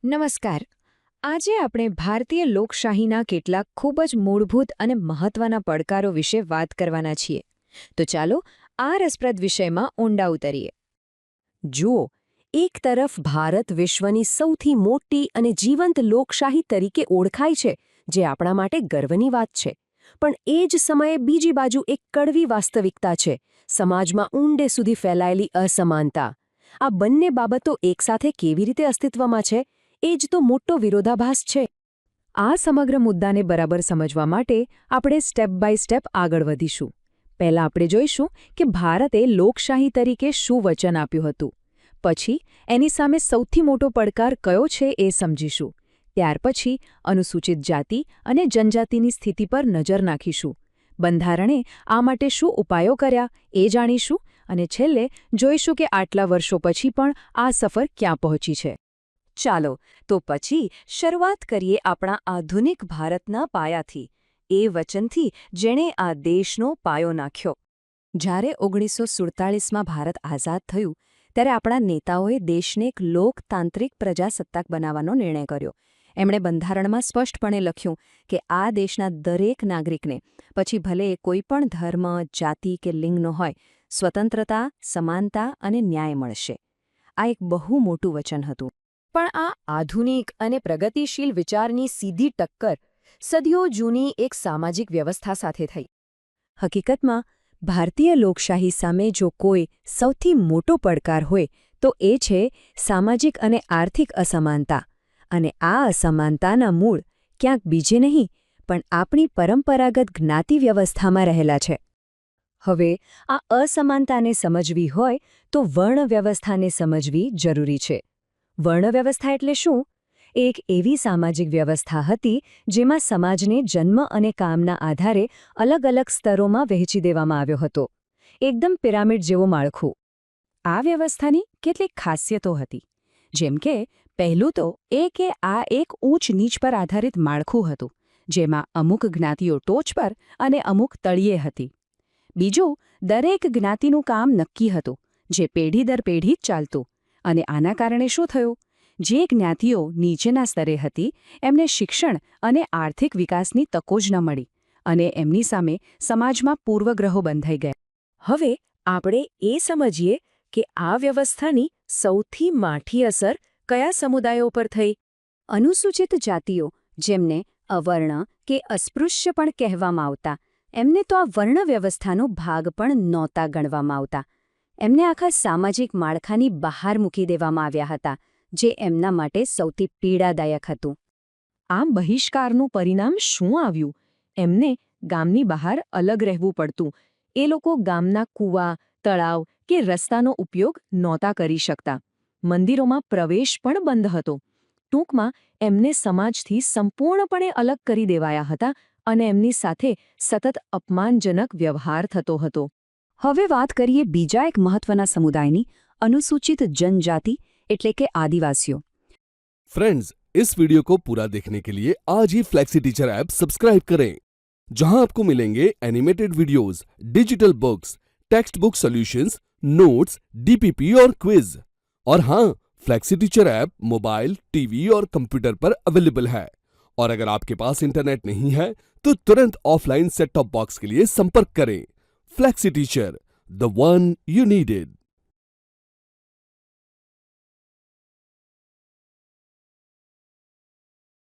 નમસ્કાર. આજે આપણે ભારતીય લોકશાહીના કેટલાક ખૂબ જ મૂળભૂત અને મહત્વના પડકારો વિશે વાત કરવાના છીએ. તો ચાલો આ રસપ્રદ વિષયમાં ઊંડા ઉતરીએ. જુઓ, એક તરફ ભારત વિશ્વની સૌથી મોટી અને જીવંત લોકશાહી તરીકે ઓળખાય છે, જે આપણા માટે ગર્વની વાત છે. પણ એ જ સમયે બીજી બાજુ એક કડવી વાસ્તવિકતા છે, સમાજમાં ઊંડે સુધી ફેલાયેલી અસમાનતા. આ બંને બાબતો એકસાથે કેવી રીતે અસ્તિત્વમાં છે, એ જ તો મોટો વિરોધાભાસ છે. આ સમગ્ર મુદ્દાને બરાબર સમજવા માટે આપણે સ્ટેપ બાય સ્ટેપ આગળ વધીશું. પહેલાં આપણે જોઈશું કે ભારતે લોકશાહી તરીકે શું વચન આપ્યું હતું. પછી એની સામે સૌથી મોટો પડકાર કયો છે એ સમજીશું. ત્યાર પછી અનુસૂચિત જાતિ અને જનજાતિની સ્થિતિ પર નજર નાખીશું. બંધારણે આ માટે શું ઉપાયો કર્યા એ જાણીશું અને છેલ્લે જોઈશું કે આટલા વર્ષો પછી પણ આ સફર ક્યાં પહોંચી છે. ચાલો તો પછી શરૂઆત કરીએ આપણા આધુનિક ભારતના પાયાથી, એ વચનથી જેણે આ દેશનો પાયો નાખ્યો. જ્યારે 1947માં ભારત આઝાદ થયું ત્યારે આપણા નેતાઓએ દેશને એક લોકતાંત્રિક પ્રજાસત્તાક બનાવવાનો નિર્ણય કર્યો. એમણે બંધારણમાં સ્પષ્ટપણે લખ્યું કે આ દેશના દરેક નાગરિકને, પછી ભલે એ કોઈ પણ ધર્મ, જાતિ કે લિંગનો હોય, સ્વતંત્રતા, સમાનતા અને ન્યાય મળશે. આ એક બહુ મોટું વચન હતું. પણ આ આધુનિક અને પ્રગતિશીલ વિચારની સીધી ટક્કર સદીઓ જૂની એક સામાજિક વ્યવસ્થા સાથે થઈ. હકીકતમાં ભારતીય લોકશાહી સામે જો કોઈ સૌથી મોટો પડકાર હોય તો એ છે સામાજિક અને આર્થિક અસમાનતા. અને આ અસમાનતાના મૂળ ક્યાંક બીજે નહીં પણ આપણી પરંપરાગત જ્ઞાતિ વ્યવસ્થામાં રહેલા છે. હવે આ અસમાનતાને સમજવી હોય તો વર્ણ વ્યવસ્થાને સમજવી જરૂરી છે. વર્ણવ્યવસ્થા એટલે શું? એક એવી સામાજિક વ્યવસ્થા હતી જેમાં સમાજને જન્મ અને કામના આધારે અલગ અલગ સ્તરોમાં વહેંચી દેવામાં આવ્યો હતો. એકદમ પિરામિડ જેવું માળખું. આ વ્યવસ્થાની કેટલીક ખાસિયતો હતી. જેમ કે પહેલું તો એ કે આ એક ઊંચ નીચ પર આધારિત માળખું હતું, જેમાં અમુક જ્ઞાતિઓ ટોચ પર અને અમુક તળિયે હતી. બીજું, દરેક જ્ઞાતિનું કામ નક્કી હતું, જે પેઢી દર પેઢી જ ચાલતું. અને આના કારણે શું થયું? જે જ્ઞાતિઓ નીચેના સ્તરે હતી એમને શિક્ષણ અને આર્થિક વિકાસની તકો જ ન મળી અને એમની સામે સમાજમાં પૂર્વગ્રહો બંધાઈ ગયા. હવે આપણે એ સમજીએ કે આ વ્યવસ્થાની સૌથી માઠી અસર કયા સમુદાયો પર થઈ. અનુસૂચિત જાતિઓ, જેમને અવર્ણ કે અસ્પૃશ્ય પણ કહેવામાં આવતા, એમને તો આ વર્ણ વ્યવસ્થાનો ભાગ પણ નહોતા ગણવામાં આવતા. એમને આખા સામાજિક માળખાની બહાર મૂકી દેવામાં આવ્યા હતા, જે એમના માટે સૌથી પીડાદાયક હતું. આ બહિષ્કારનું પરિણામ શું આવ્યું? એમને ગામની બહાર અલગ રહેવું પડતું. એ લોકો ગામના કૂવા, તળાવ કે રસ્તાનો ઉપયોગ નહોતા કરી શકતા. મંદિરોમાં પ્રવેશ પણ બંધ હતો. ટૂંકમાં એમને સમાજથી સંપૂર્ણપણે અલગ કરી દેવાયા હતા અને એમની સાથે સતત અપમાનજનક વ્યવહાર થતો હતો. હવે વાત કરીએ બીજા એક મહત્વના સમુદાયની, अनुसूचित जनजाति એટલે કે आदिवासियों। फ्रेंड्स, इस वीडियो को पूरा देखने के लिए आज ही फ्लेक्सी टीचर ऐप सब्सक्राइब करें, जहां आपको मिलेंगे animated videos, digital books, text book solutions, notes, DPP और क्विज। और हाँ, flexi teacher app mobile, TV और कंप्यूटर पर अवेलेबल है। और अगर आपके पास इंटरनेट नहीं है तो तुरंत ऑफलाइन सेट टॉप बॉक्स के लिए संपर्क करें। Flexi teacher, the one you needed.